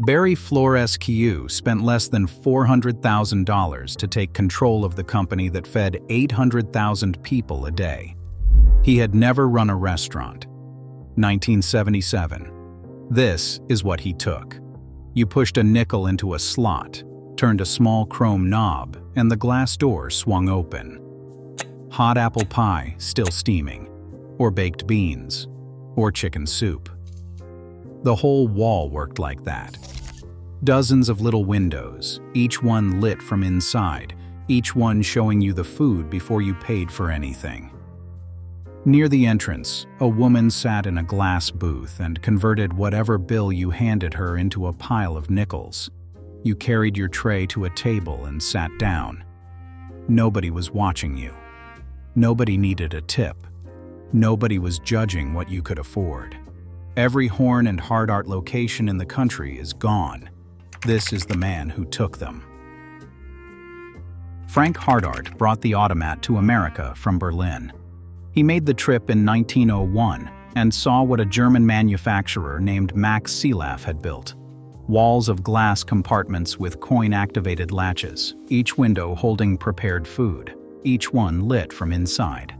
Barry Florescue spent less than $400,000 to take control of the company that fed 800,000 people a day. He had never run a restaurant. 1977. This is what he took. You pushed a nickel into a slot, turned a small chrome knob, and the glass door swung open. Hot apple pie still steaming, or baked beans, or chicken soup. The whole wall worked like that. Dozens of little windows, each one lit from inside, each one showing you the food before you paid for anything. Near the entrance, a woman sat in a glass booth and converted whatever bill you handed her into a pile of nickels. You carried your tray to a table and sat down. Nobody was watching you. Nobody needed a tip. Nobody was judging what you could afford. Every Horn and Hardart location in the country is gone. This is the man who took them. Frank Hardart brought the automat to America from Berlin. He made the trip in 1901 and saw what a German manufacturer named Max Seelaf had built. Walls of glass compartments with coin-activated latches, each window holding prepared food, each one lit from inside.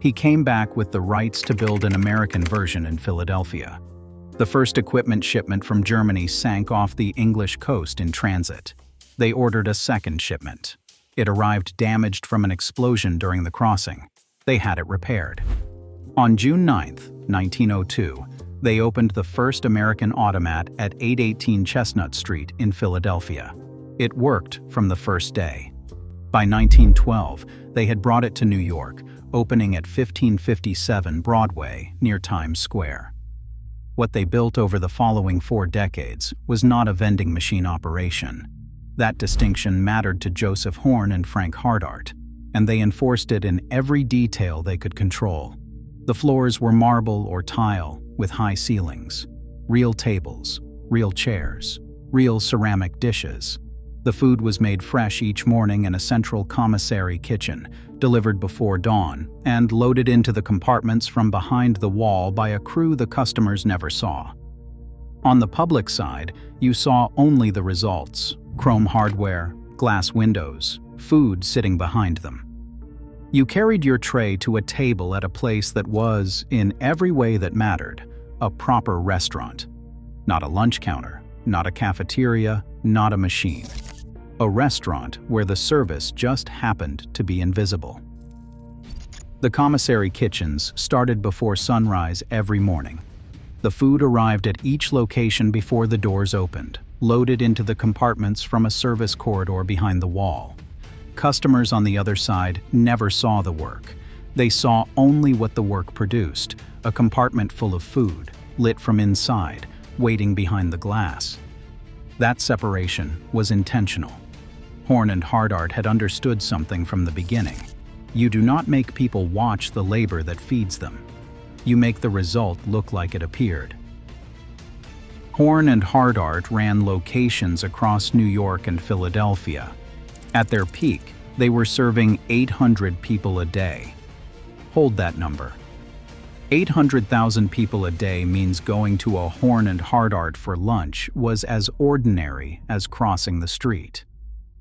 He came back with the rights to build an American version in Philadelphia. The first equipment shipment from Germany sank off the English coast in transit. They ordered a second shipment. It arrived damaged from an explosion during the crossing. They had it repaired. On June 9, 1902, they opened the first American automat at 818 Chestnut Street in Philadelphia. It worked from the first day. By 1912, they had brought it to New York, opening at 1557 Broadway near Times Square. What they built over the following 4 decades was not a vending machine operation. That distinction mattered to Joseph Horn and Frank Hardart, and they enforced it in every detail they could control. The floors were marble or tile with high ceilings, real tables, real chairs, real ceramic dishes. The food was made fresh each morning in a central commissary kitchen, delivered before dawn, and loaded into the compartments from behind the wall by a crew the customers never saw. On the public side, you saw only the results: chrome hardware, glass windows, food sitting behind them. You carried your tray to a table at a place that was, in every way that mattered, a proper restaurant. Not a lunch counter, not a cafeteria, not a machine. A restaurant where the service just happened to be invisible. The commissary kitchens started before sunrise every morning. The food arrived at each location before the doors opened, loaded into the compartments from a service corridor behind the wall. Customers on the other side never saw the work. They saw only what the work produced, a compartment full of food, lit from inside, waiting behind the glass. That separation was intentional. Horn and Hardart had understood something from the beginning. You do not make people watch the labor that feeds them. You make the result look like it appeared. Horn and Hardart ran locations across New York and Philadelphia. At their peak, they were serving 800 people a day. Hold that number. 800,000 people a day means going to a Horn and Hardart for lunch was as ordinary as crossing the street.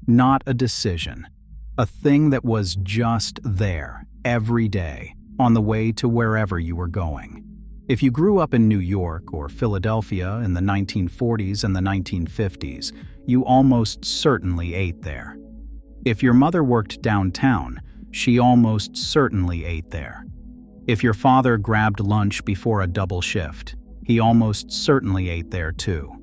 Not a decision. A thing that was just there, every day, on the way to wherever you were going. If you grew up in New York or Philadelphia in the 1940s and the 1950s, you almost certainly ate there. If your mother worked downtown, she almost certainly ate there. If your father grabbed lunch before a double shift, he almost certainly ate there too.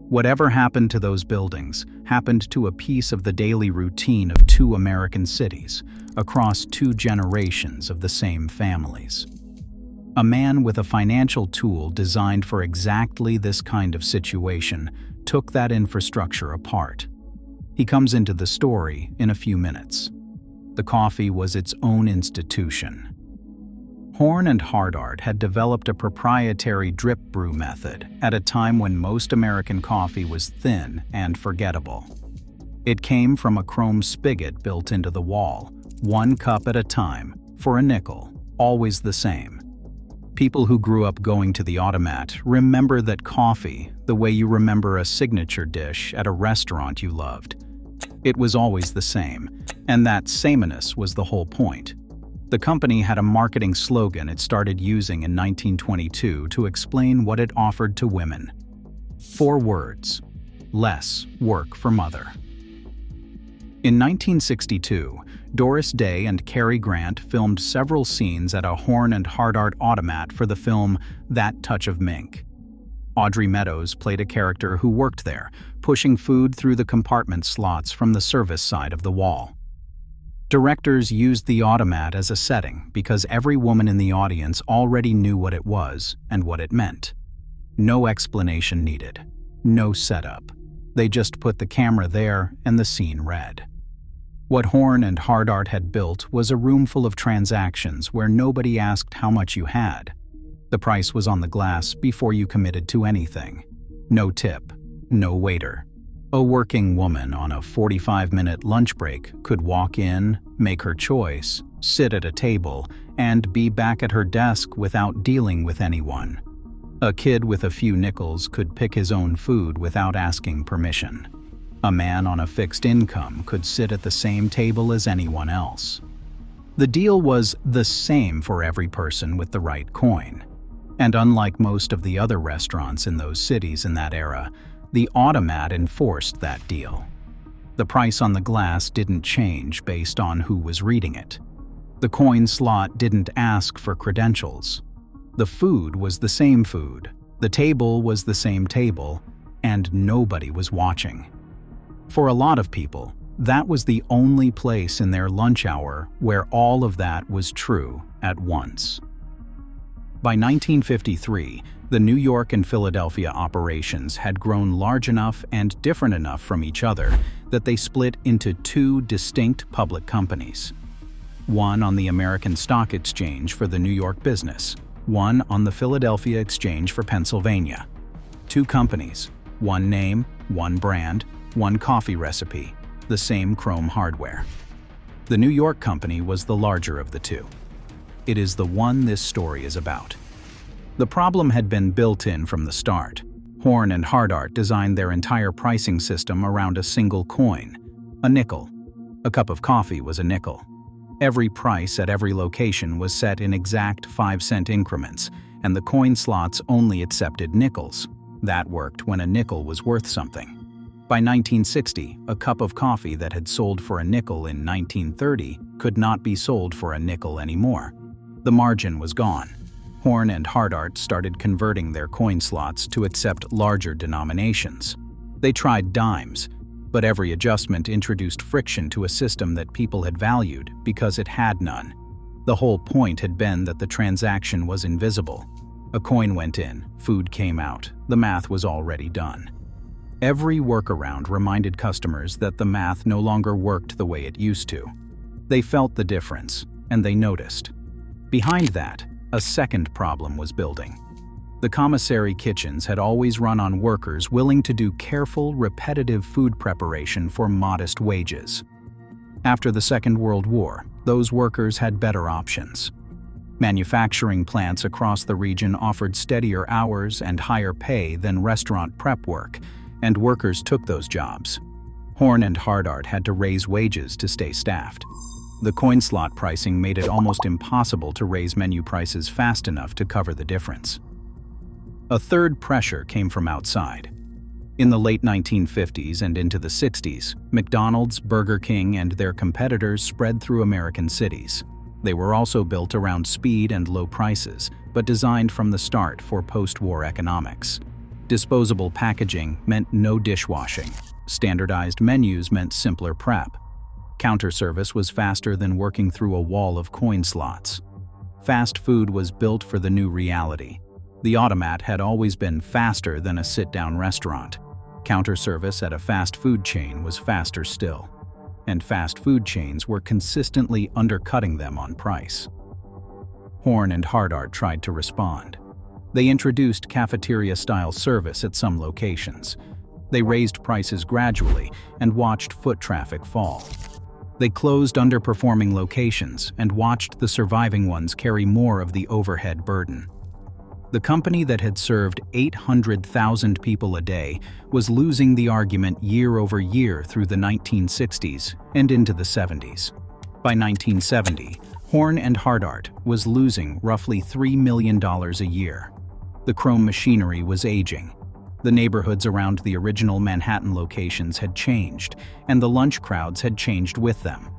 Whatever happened to those buildings happened to a piece of the daily routine of 2 American cities, across 2 generations of the same families. A man with a financial tool designed for exactly this kind of situation took that infrastructure apart. He comes into the story in a few minutes. The coffee was its own institution. Horn and Hardart had developed a proprietary drip brew method at a time when most American coffee was thin and forgettable. It came from a chrome spigot built into the wall, 1 cup at a time, for a nickel, always the same. People who grew up going to the automat remember that coffee the way you remember a signature dish at a restaurant you loved. It was always the same, and that sameness was the whole point. The company had a marketing slogan it started using in 1922 to explain what it offered to women. 4 words: less work for mother. In 1962, Doris Day and Cary Grant filmed several scenes at a Horn and Hardart automat for the film That Touch of Mink. Audrey Meadows played a character who worked there, pushing food through the compartment slots from the service side of the wall. Directors used the automat as a setting because every woman in the audience already knew what it was and what it meant. No explanation needed. No setup. They just put the camera there and the scene read. What Horn and Hardart had built was a room full of transactions where nobody asked how much you had. The price was on the glass before you committed to anything. No tip, no waiter. A working woman on a 45-minute lunch break could walk in, make her choice, sit at a table, and be back at her desk without dealing with anyone. A kid with a few nickels could pick his own food without asking permission. A man on a fixed income could sit at the same table as anyone else. The deal was the same for every person with the right coin. And unlike most of the other restaurants in those cities in that era, the automat enforced that deal. The price on the glass didn't change based on who was reading it. The coin slot didn't ask for credentials. The food was the same food, the table was the same table, and nobody was watching. For a lot of people, that was the only place in their lunch hour where all of that was true at once. By 1953, the New York and Philadelphia operations had grown large enough and different enough from each other that they split into 2 distinct public companies. One on the American Stock Exchange for the New York business, one on the Philadelphia Exchange for Pennsylvania. 2 companies, one name, one brand, one coffee recipe, the same chrome hardware. The New York company was the larger of the 2. It is the one this story is about. The problem had been built in from the start. Horn and Hardart designed their entire pricing system around a single coin, a nickel. A cup of coffee was a nickel. Every price at every location was set in exact 5-cent increments, and the coin slots only accepted nickels. That worked when a nickel was worth something. By 1960, a cup of coffee that had sold for a nickel in 1930 could not be sold for a nickel anymore. The margin was gone. Horn and Hardart started converting their coin slots to accept larger denominations. They tried dimes, but every adjustment introduced friction to a system that people had valued because it had none. The whole point had been that the transaction was invisible. A coin went in, food came out, the math was already done. Every workaround reminded customers that the math no longer worked the way it used to. They felt the difference, and they noticed. Behind that, a second problem was building. The commissary kitchens had always run on workers willing to do careful, repetitive food preparation for modest wages. After the Second World War, those workers had better options. Manufacturing plants across the region offered steadier hours and higher pay than restaurant prep work, and workers took those jobs. Horn and Hardart had to raise wages to stay staffed. The coin slot pricing made it almost impossible to raise menu prices fast enough to cover the difference. A third pressure came from outside. In the late 1950s and into the 60s, McDonald's, Burger King, and their competitors spread through American cities. They were also built around speed and low prices, but designed from the start for post-war economics. Disposable packaging meant no dishwashing. Standardized menus meant simpler prep. Counter service was faster than working through a wall of coin slots. Fast food was built for the new reality. The automat had always been faster than a sit-down restaurant. Counter service at a fast food chain was faster still. And fast food chains were consistently undercutting them on price. Horn and Hardart tried to respond. They introduced cafeteria-style service at some locations. They raised prices gradually and watched foot traffic fall. They closed underperforming locations and watched the surviving ones carry more of the overhead burden. The company that had served 800,000 people a day was losing the argument year over year through the 1960s and into the 70s. By 1970, Horn and Hardart was losing roughly $3 million a year. The chrome machinery was aging. The neighborhoods around the original Manhattan locations had changed, and the lunch crowds had changed with them.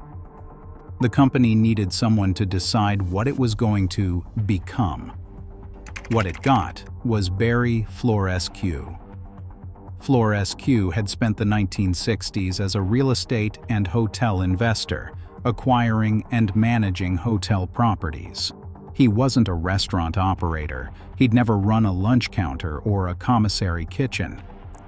The company needed someone to decide what it was going to become. What it got was Barry Florescue. Florescue had spent the 1960s as a real estate and hotel investor, acquiring and managing hotel properties. He wasn't a restaurant operator. He'd never run a lunch counter or a commissary kitchen.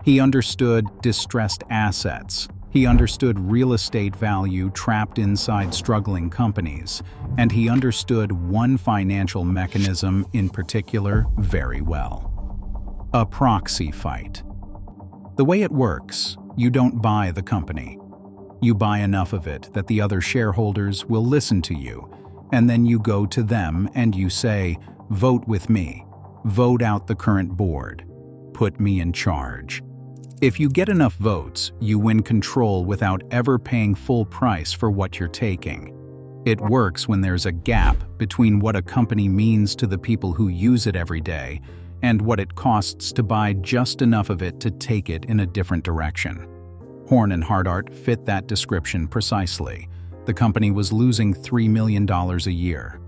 He understood distressed assets. He understood real estate value trapped inside struggling companies, and he understood one financial mechanism in particular very well: a proxy fight. The way it works, you don't buy the company. You buy enough of it that the other shareholders will listen to you, and then you go to them and you say, "Vote with me. Vote out the current board. Put me in charge." If you get enough votes, you win control without ever paying full price for what you're taking. It works when there's a gap between what a company means to the people who use it every day and what it costs to buy just enough of it to take it in a different direction. Horn and Hardart fit that description precisely. The company was losing $3 million a year.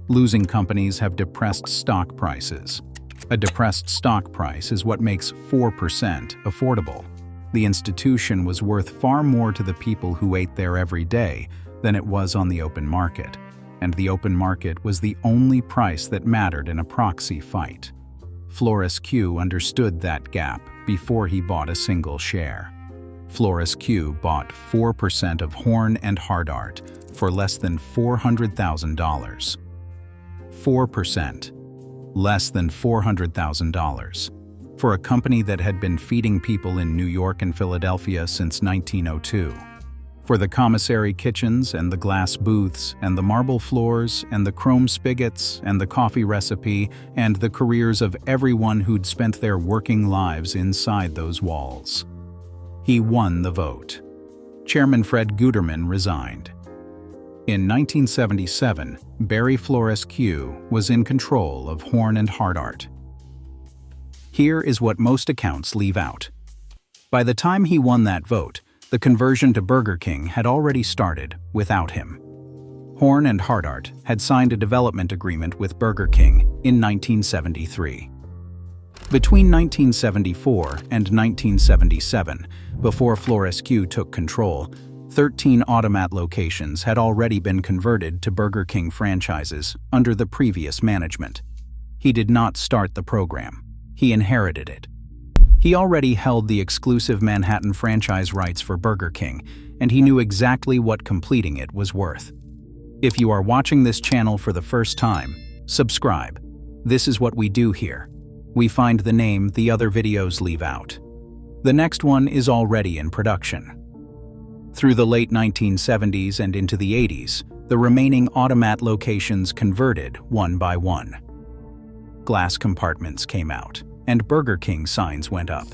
Losing companies have depressed stock prices. A depressed stock price is what makes 4% affordable. The institution was worth far more to the people who ate there every day than it was on the open market, and the open market was the only price that mattered in a proxy fight. Florescue understood that gap before he bought a single share. Florescue bought 4% of Horn and Hardart for less than $400,000. 4%. Less than $400,000. For a company that had been feeding people in New York and Philadelphia since 1902. For the commissary kitchens and the glass booths and the marble floors and the chrome spigots and the coffee recipe and the careers of everyone who'd spent their working lives inside those walls. He won the vote. Chairman Fred Guterman resigned. In 1977, Barry Florescue was in control of Horn and Hardart. Here is what most accounts leave out. By the time he won that vote, the conversion to Burger King had already started without him. Horn and Hardart had signed a development agreement with Burger King in 1973. Between 1974 and 1977, before Florescue took control, 13 automat locations had already been converted to Burger King franchises under the previous management. He did not start the program. He inherited it. He already held the exclusive Manhattan franchise rights for Burger King, and he knew exactly what completing it was worth. If you are watching this channel for the first time, subscribe. This is what we do here. We find the name the other videos leave out. The next one is already in production. Through the late 1970s and into the 80s, the remaining automat locations converted one by one. Glass compartments came out, and Burger King signs went up.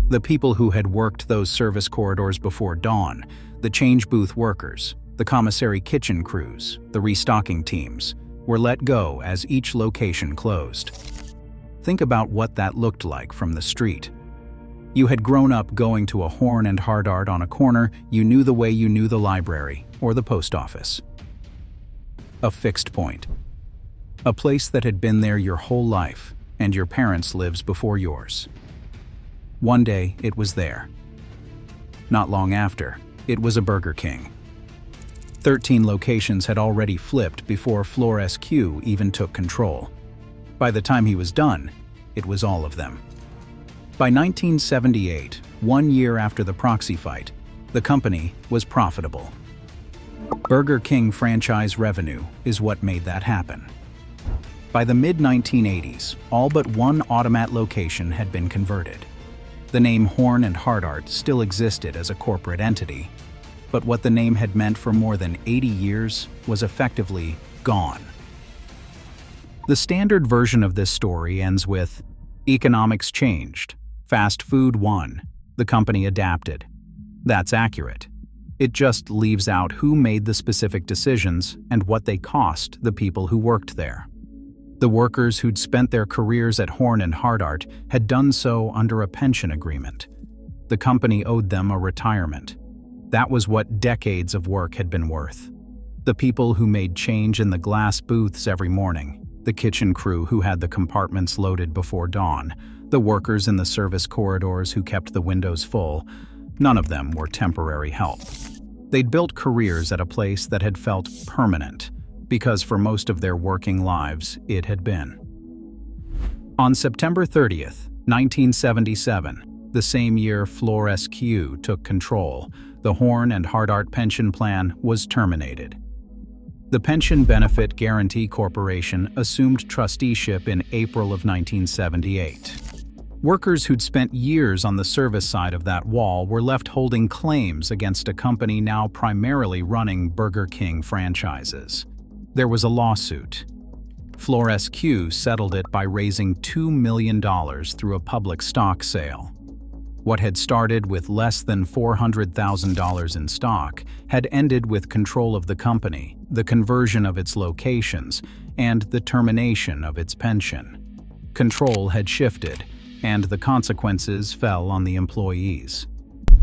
The people who had worked those service corridors before dawn, the change booth workers, the commissary kitchen crews, the restocking teams, were let go as each location closed. Think about what that looked like from the street. You had grown up going to a Horn and Hardart on a corner. You knew the way you knew the library or the post office. A fixed point. A place that had been there your whole life, and your parents' lives before yours. One day, it was there. Not long after, it was a Burger King. 13 locations had already flipped before Florescue even took control. By the time he was done, it was all of them. By 1978, 1 year after the proxy fight, the company was profitable. Burger King franchise revenue is what made that happen. By the mid-1980s, all but one automat location had been converted. The name Horn and Hardart still existed as a corporate entity, but what the name had meant for more than 80 years was effectively gone. The standard version of this story ends with, "Economics changed. Fast food won. The company adapted." That's accurate. It just leaves out who made the specific decisions and what they cost the people who worked there. The workers who'd spent their careers at Horn and Hardart had done so under a pension agreement. The company owed them a retirement. That was what decades of work had been worth. The people who made change in the glass booths every morning, the kitchen crew who had the compartments loaded before dawn, the workers in the service corridors who kept the windows full, none of them were temporary help. They'd built careers at a place that had felt permanent, because for most of their working lives, it had been. On September 30th, 1977, the same year Florescue took control, the Horn and Hardart pension plan was terminated. The Pension Benefit Guarantee Corporation assumed trusteeship in April of 1978. Workers who'd spent years on the service side of that wall were left holding claims against a company now primarily running Burger King franchises. There was a lawsuit. Florescue settled it by raising $2 million through a public stock sale. What had started with less than $400,000 in stock had ended with control of the company, the conversion of its locations, and the termination of its pension. Control had shifted, and the consequences fell on the employees.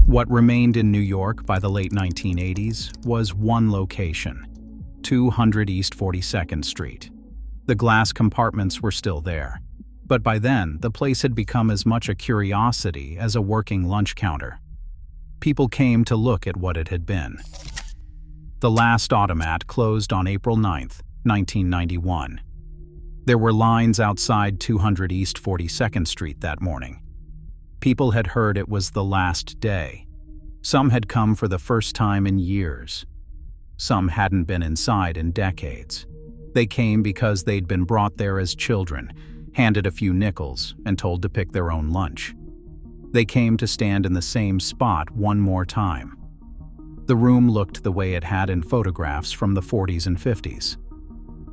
What remained in New York by the late 1980s was one location, 200 East 42nd Street. The glass compartments were still there. But by then, the place had become as much a curiosity as a working lunch counter. People came to look at what it had been. The last automat closed on April 9, 1991. There were lines outside 200 East 42nd Street that morning. People had heard it was the last day. Some had come for the first time in years. Some hadn't been inside in decades. They came because they'd been brought there as children, handed a few nickels, and told to pick their own lunch. They came to stand in the same spot one more time. The room looked the way it had in photographs from the 40s and 50s.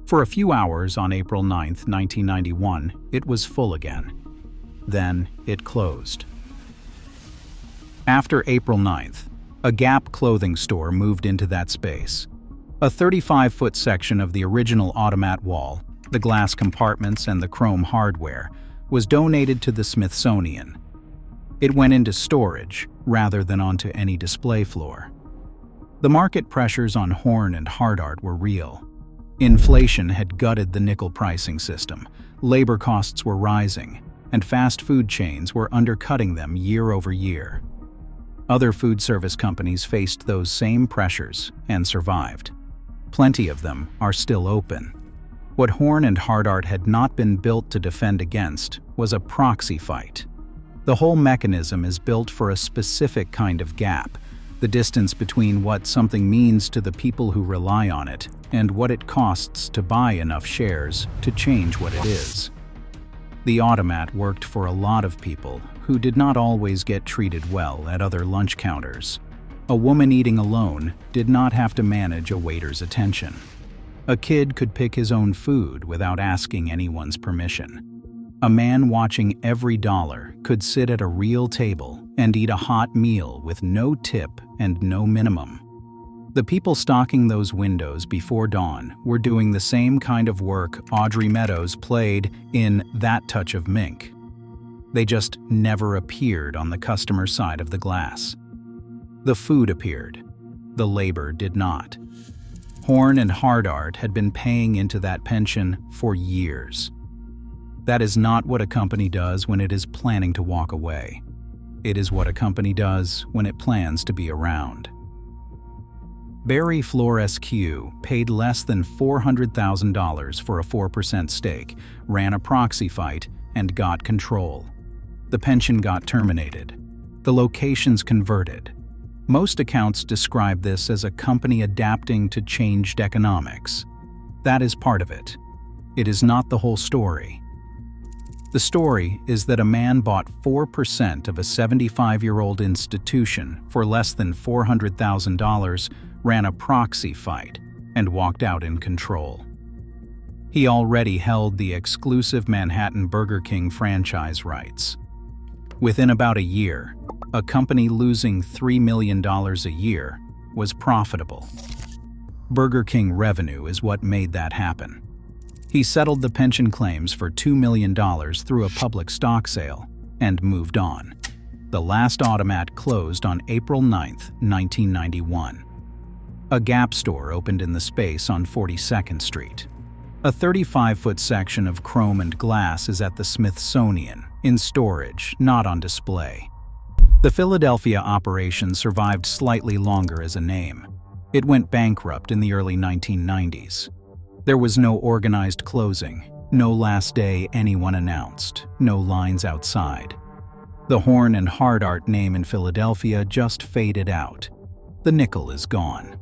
For a few hours on April 9, 1991, it was full again. Then it closed. After April 9th, a Gap clothing store moved into that space. A 35-foot section of the original automat wall, the glass compartments and the chrome hardware, was donated to the Smithsonian. It went into storage rather than onto any display floor. The market pressures on Horn and Hardart were real. Inflation had gutted the nickel pricing system, labor costs were rising, and fast food chains were undercutting them year over year. Other food service companies faced those same pressures and survived. Plenty of them are still open. What Horn and Hardart had not been built to defend against was a proxy fight. The whole mechanism is built for a specific kind of gap, the distance between what something means to the people who rely on it and what it costs to buy enough shares to change what it is. The automat worked for a lot of people who did not always get treated well at other lunch counters. A woman eating alone did not have to manage a waiter's attention. A kid could pick his own food without asking anyone's permission. A man watching every dollar could sit at a real table and eat a hot meal with no tip and no minimum. The people stocking those windows before dawn were doing the same kind of work Audrey Meadows played in That Touch of Mink. They just never appeared on the customer side of the glass. The food appeared. The labor did not. Horn and Hardart had been paying into that pension for years. That is not what a company does when it is planning to walk away. It is what a company does when it plans to be around. Barry Florescue paid less than $400,000 for a 4% stake, ran a proxy fight, and got control. The pension got terminated. The locations converted. Most accounts describe this as a company adapting to changed economics. That is part of it. It is not the whole story. The story is that a man bought 4% of a 75-year-old institution for less than $400,000, ran a proxy fight, and walked out in control. He already held the exclusive Manhattan Burger King franchise rights. Within about a year, a company losing $3 million a year was profitable. Burger King revenue is what made that happen. He settled the pension claims for $2 million through a public stock sale and moved on. The last automat closed on April 9, 1991. A Gap store opened in the space on 42nd Street. A 35-foot section of chrome and glass is at the Smithsonian, in storage, not on display. The Philadelphia operation survived slightly longer as a name. It went bankrupt in the early 1990s. There was no organized closing, no last day anyone announced, no lines outside. The Horn and Hardart name in Philadelphia just faded out. The nickel is gone.